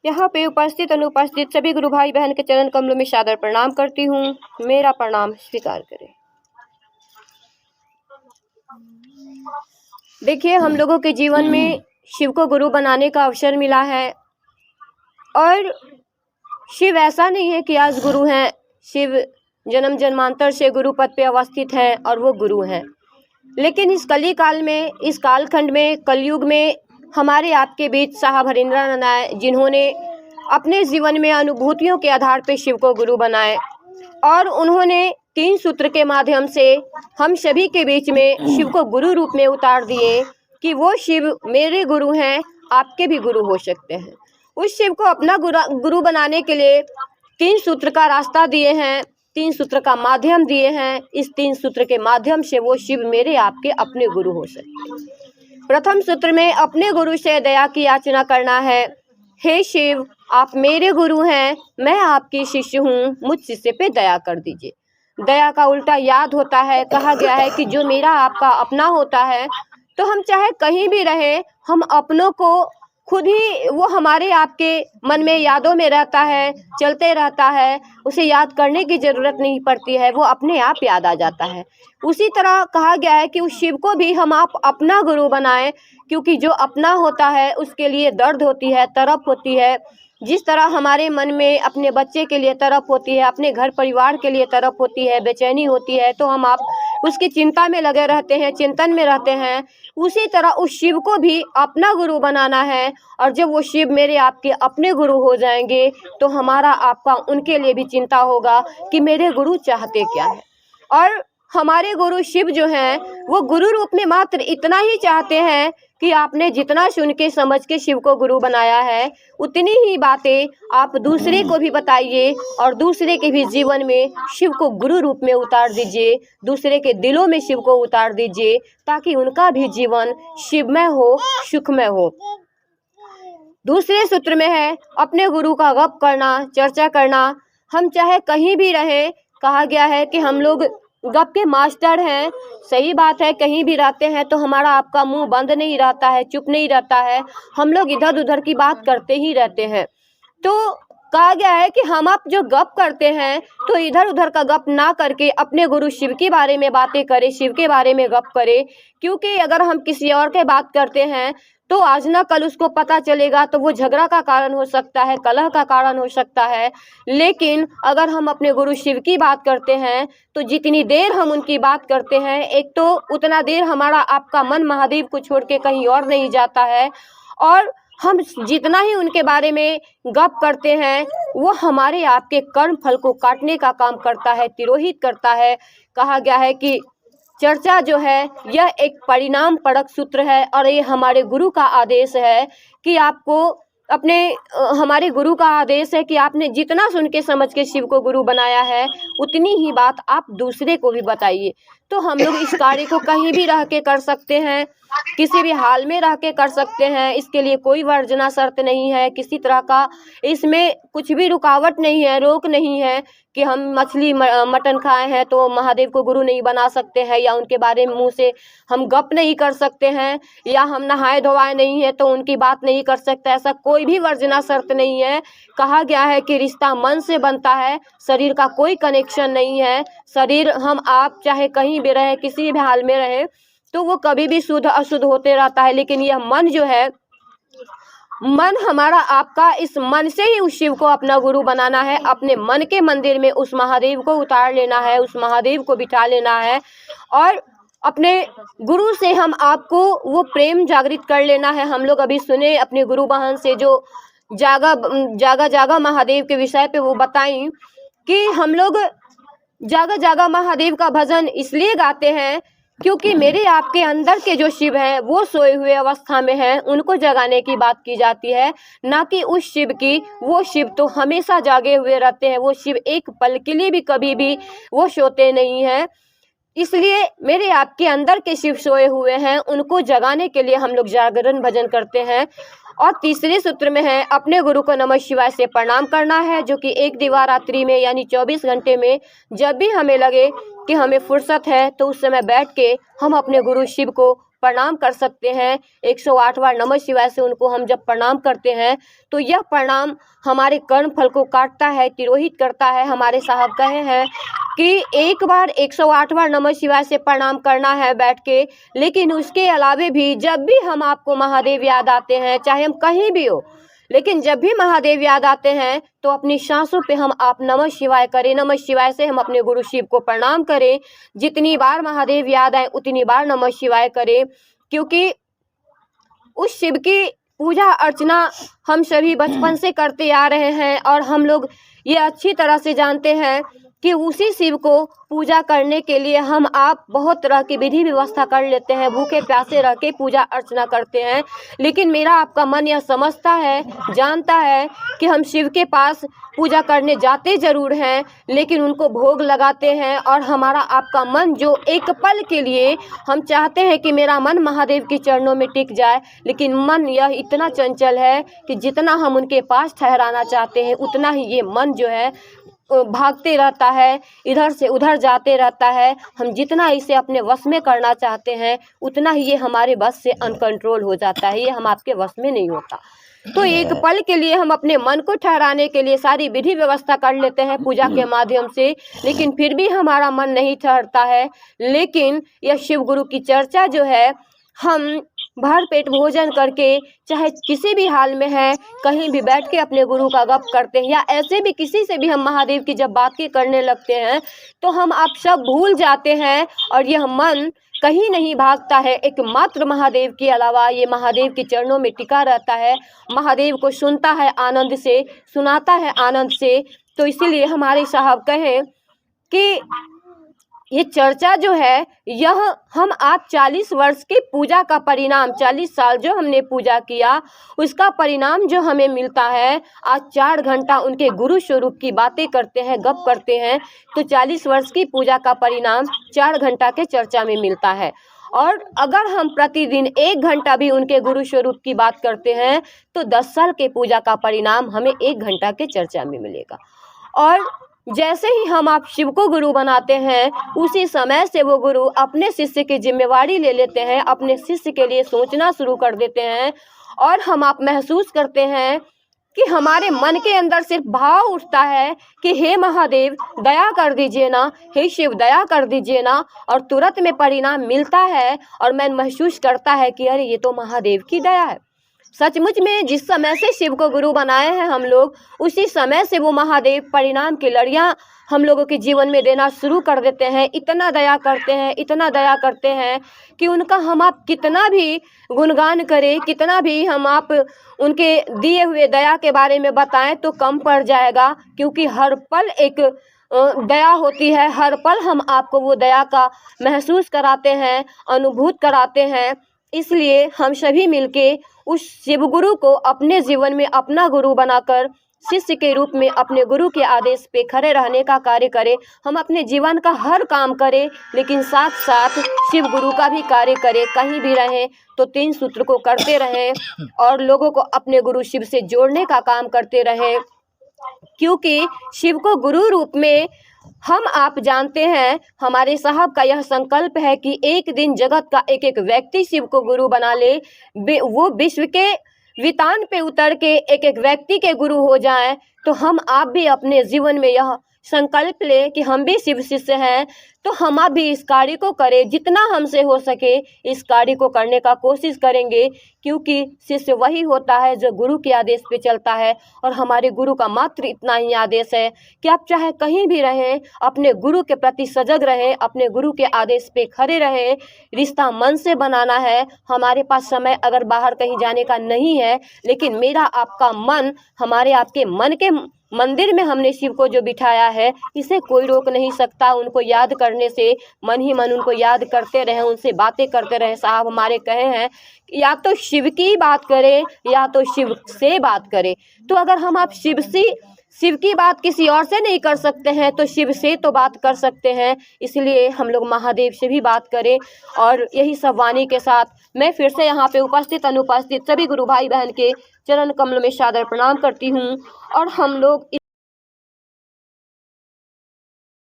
यहाँ पे उपस्थित अनुपस्थित सभी गुरु भाई बहन के चरण कमलों में सादर प्रणाम करती हूँ। मेरा प्रणाम स्वीकार करें। देखिए, हम लोगों के जीवन में शिव को गुरु बनाने का अवसर मिला है और शिव ऐसा नहीं है कि आज गुरु हैं। शिव जन्म जन्मांतर से गुरु पद पे अवस्थित हैं और वो गुरु हैं। लेकिन इस कली काल में, इस कालखंड में, कलयुग में हमारे आपके बीच साहब हरिंद्रानंद आए, जिन्होंने अपने जीवन में अनुभूतियों के आधार पे शिव को गुरु बनाए और उन्होंने 3 सूत्र के माध्यम से हम सभी के बीच में शिव को गुरु रूप में उतार दिए कि वो शिव मेरे गुरु हैं, आपके भी गुरु हो सकते हैं। उस शिव को अपना गुरु बनाने के लिए 3 सूत्र का रास्ता दिए हैं, 3 सूत्र का माध्यम दिए हैं। इस 3 सूत्र के माध्यम से वो शिव मेरे आपके अपने गुरु हो सकते हैं। प्रथम सूत्र में अपने गुरु से दया की याचना करना है। हे शिव, आप मेरे गुरु हैं, मैं आपकी शिष्य हूँ, मुझ शिष्य पे दया कर दीजिए। दया का उल्टा याद होता है। कहा गया है कि जो मेरा आपका अपना होता है तो हम चाहे कहीं भी रहे, हम अपनों को खुद ही, वो हमारे आपके मन में यादों में रहता है, चलते रहता है, उसे याद करने की ज़रूरत नहीं पड़ती है, वो अपने आप याद आ जाता है। उसी तरह कहा गया है कि उस शिव को भी हम आप अपना गुरु बनाएं, क्योंकि जो अपना होता है उसके लिए दर्द होती है, तड़प होती है। जिस तरह हमारे मन में अपने बच्चे के लिए तड़प होती है, अपने घर परिवार के लिए तड़प होती है, बेचैनी होती है, तो हम आप उसकी चिंता में लगे रहते हैं, चिंतन में रहते हैं। उसी तरह उस शिव को भी अपना गुरु बनाना है और जब वो शिव मेरे आपके अपने गुरु हो जाएंगे तो हमारा आपका उनके लिए भी चिंता होगा कि मेरे गुरु चाहते क्या है। और हमारे गुरु शिव जो हैं वो गुरु रूप में मात्र इतना ही चाहते हैं कि आपने जितना सुन के समझ के शिव को गुरु बनाया है उतनी ही बातें आप दूसरे को भी बताइए और दूसरे के भी जीवन में शिव को गुरु रूप में उतार दीजिए, दूसरे के दिलों में शिव को उतार दीजिए, ताकि उनका भी जीवन शिवमय हो, सुखमय हो। दूसरे सूत्र में है अपने गुरु का गप करना, चर्चा करना। हम चाहे कहीं भी रहें, कहा गया है कि हम लोग गप के मास्टर हैं। सही बात है, कहीं भी रहते हैं तो हमारा आपका मुंह बंद नहीं रहता है, चुप नहीं रहता है, हम लोग इधर उधर की बात करते ही रहते हैं। तो कहा गया है कि हम आप जो गप करते हैं तो इधर उधर का गप ना करके अपने गुरु शिव के बारे में बातें करें, शिव के बारे में गप करें। क्योंकि अगर हम किसी और के बात करते हैं तो आज ना कल उसको पता चलेगा तो वो झगड़ा का कारण हो सकता है, कलह का कारण हो सकता है। लेकिन अगर हम अपने गुरु शिव की बात करते हैं तो जितनी देर हम उनकी बात करते हैं, एक तो उतना देर हमारा आपका मन महादेव को छोड़ के कहीं और नहीं जाता है और हम जितना ही उनके बारे में गप करते हैं वो हमारे आपके कर्म फल को काटने का काम करता है, तिरोहित करता है। कहा गया है कि चर्चा जो है यह एक परिणाम परक सूत्र है और ये हमारे गुरु का आदेश है कि आपको अपने हमारे गुरु का आदेश है कि आपने जितना सुन के समझ के शिव को गुरु बनाया है उतनी ही बात आप दूसरे को भी बताइए। तो हम लोग इस कार्य को कहीं भी रह के कर सकते हैं, किसी भी हाल में रह के कर सकते हैं। इसके लिए कोई वर्जना शर्त नहीं है, किसी तरह का इसमें कुछ भी रुकावट नहीं है, रोक नहीं है कि हम मछली मटन खाए हैं तो महादेव को गुरु नहीं बना सकते हैं, या उनके बारे में मुंह से हम गप नहीं कर सकते हैं, या हम नहाए धोवाए नहीं है तो उनकी बात नहीं कर सकते। ऐसा कोई भी वर्जना शर्त नहीं है। कहा गया है कि रिश्ता मन से बनता है, शरीर का कोई कनेक्शन नहीं है। शरीर हम आप चाहे कहीं भी रहे, किसी भी हाल में रहे, तो वो कभी भी शुद्ध अशुद्ध होते रहता है। लेकिन यह मन जो है, मन हमारा आपका, इस मन से ही उस शिव को अपना गुरु बनाना है। अपने मन के मंदिर में उस महादेव को उतार लेना है, उस महादेव को बिठा लेना है और अपने गुरु से हम आपको वो प्रेम जागृत कर लेना है। हम लोग अभी सुने अपने गुरु बहन से जो जागा जागा महादेव के विषय पे वो बताई कि हम लोग जागा जागा महादेव का भजन इसलिए गाते हैं क्योंकि मेरे आपके अंदर के जो शिव हैं वो सोए हुए अवस्था में हैं, उनको जगाने की बात की जाती है, ना कि उस शिव की। वो शिव तो हमेशा जागे हुए रहते हैं, वो शिव एक पल के लिए भी कभी भी वो सोते नहीं हैं। इसलिए मेरे आपके अंदर के शिव सोए हुए हैं, उनको जगाने के लिए हम लोग जागरण भजन करते हैं। और तीसरे सूत्र में है अपने गुरु को नमः शिवाय से प्रणाम करना है, जो कि एक दिवारात्रि में यानी 24 घंटे में जब भी हमें लगे कि हमें फुर्सत है तो उस समय बैठ के हम अपने गुरु शिव को प्रणाम कर सकते हैं। 108 बार नमः शिवाय से उनको हम जब प्रणाम करते हैं तो यह प्रणाम हमारे कर्म फल को काटता है, तिरोहित करता है। हमारे साहब कहे हैं कि एक बार 108 बार नमः शिवाय से प्रणाम करना है बैठ के, लेकिन उसके अलावे भी जब भी हम आपको महादेव याद आते हैं, चाहे हम कहीं भी हो, लेकिन जब भी महादेव याद आते हैं तो अपनी सांसों पे हम आप नमः शिवाय करें। नमः शिवाय से हम अपने गुरु शिव को प्रणाम करें। जितनी बार महादेव याद आए उतनी बार नमः शिवाय करें, क्योंकि उस शिव की पूजा अर्चना हम सभी बचपन से करते आ रहे हैं और हम लोग ये अच्छी तरह से जानते हैं कि उसी शिव को पूजा करने के लिए हम आप बहुत तरह की विधि व्यवस्था कर लेते हैं, भूखे प्यासे रह के पूजा अर्चना करते हैं। लेकिन मेरा आपका मन यह समझता है, जानता है कि हम शिव के पास पूजा करने जाते ज़रूर हैं, लेकिन उनको भोग लगाते हैं और हमारा आपका मन जो एक पल के लिए हम चाहते हैं कि मेरा मन महादेव के चरणों में टिक जाए, लेकिन मन यह इतना चंचल है कि जितना हम उनके पास ठहराना चाहते हैं उतना ही ये मन जो है भागते रहता है, इधर से उधर जाते रहता है। हम जितना इसे अपने वश में करना चाहते हैं उतना ही ये हमारे बस से अनकंट्रोल हो जाता है, ये हम आपके वश में नहीं होता। तो एक पल के लिए हम अपने मन को ठहराने के लिए सारी विधि व्यवस्था कर लेते हैं पूजा के माध्यम से, लेकिन फिर भी हमारा मन नहीं ठहरता है। लेकिन यह शिव गुरु की चर्चा जो है, हम भर पेट भोजन करके चाहे किसी भी हाल में है, कहीं भी बैठ के अपने गुरु का गप करते हैं, या ऐसे भी किसी से भी हम महादेव की जब बातें करने लगते हैं तो हम आप सब भूल जाते हैं और यह मन कहीं नहीं भागता है। एकमात्र महादेव के अलावा ये महादेव के चरणों में टिका रहता है, महादेव को सुनता है आनंद से, सुनाता है आनंद से। तो इसीलिए हमारे साहब कहें कि ये चर्चा जो है, यह हम आप 40 वर्ष की पूजा का परिणाम, 40 साल जो हमने पूजा किया उसका परिणाम जो हमें मिलता है, आज 4 घंटा उनके गुरु स्वरूप की बातें करते हैं, गप करते हैं, तो 40 वर्ष की पूजा का परिणाम 4 घंटा के चर्चा में मिलता है। और अगर हम प्रतिदिन 1 घंटा भी उनके गुरु स्वरूप की बात करते हैं तो 10 साल के पूजा का परिणाम हमें 1 घंटा के चर्चा में मिलेगा। और जैसे ही हम आप शिव को गुरु बनाते हैं, उसी समय से वो गुरु अपने शिष्य की जिम्मेवारी ले लेते हैं, अपने शिष्य के लिए सोचना शुरू कर देते हैं। और हम आप महसूस करते हैं कि हमारे मन के अंदर सिर्फ भाव उठता है कि हे महादेव दया कर दीजिए ना, हे शिव दया कर दीजिए ना, और तुरंत में परिणाम मिलता है और मैं महसूस करता है कि अरे ये तो महादेव की दया है। सचमुच में जिस समय से शिव को गुरु बनाए हैं हम लोग, उसी समय से वो महादेव परिणाम की लड़ियाँ हम लोगों के जीवन में देना शुरू कर देते हैं। इतना दया करते हैं, इतना दया करते हैं कि उनका हम आप कितना भी गुणगान करें, कितना भी हम आप उनके दिए हुए दया के बारे में बताएं तो कम पड़ जाएगा, क्योंकि हर पल एक दया होती है, हर पल हम आपको वो दया का महसूस कराते हैं, अनुभूत कराते हैं। इसलिए हम सभी मिलके उस शिव गुरु को अपने जीवन में अपना गुरु बनाकर शिष्य के रूप में अपने गुरु के आदेश पे खड़े रहने का कार्य करें। हम अपने जीवन का हर काम करें, लेकिन साथ साथ शिव गुरु का भी कार्य करें। कहीं भी रहें तो 3 सूत्र को करते रहें और लोगों को अपने गुरु शिव से जोड़ने का काम करते रहें, क्योंकि शिव को गुरु रूप में हम आप जानते हैं, हमारे साहब का यह संकल्प है कि एक दिन जगत का एक एक व्यक्ति शिव को गुरु बना ले, वो विश्व के वितान पे उतर के एक एक व्यक्ति के गुरु हो जाएं। तो हम आप भी अपने जीवन में यह संकल्प ले कि हम भी शिव शिष्य हैं, तो हम आप भी इस कार्य को करें, जितना हमसे हो सके इस कार्य को करने का कोशिश करेंगे, क्योंकि शिष्य वही होता है जो गुरु के आदेश पे चलता है। और हमारे गुरु का मात्र इतना ही आदेश है कि आप चाहे कहीं भी रहें, अपने गुरु के प्रति सजग रहें, अपने गुरु के आदेश पे खड़े रहें। रिश्ता मन से बनाना है। हमारे पास समय अगर बाहर कहीं जाने का नहीं है, लेकिन मेरा आपका मन, हमारे आपके मन के मंदिर में हमने शिव को जो बिठाया है, इसे कोई रोक नहीं सकता। उनको याद करने से मन ही मन उनको याद करते रहें, उनसे बातें करते रहें। साहब हमारे कहे हैं या तो शिव की बात करें या तो शिव से बात करें। तो अगर हम आप शिव की बात किसी और से नहीं कर सकते हैं तो शिव से तो बात कर सकते हैं। इसलिए हम लोग महादेव से भी बात करें। और यही सब वाणी के साथ मैं फिर से यहाँ पे उपस्थित अनुपस्थित सभी गुरु भाई बहन के चरण कमल में सादर प्रणाम करती हूँ। और हम लोग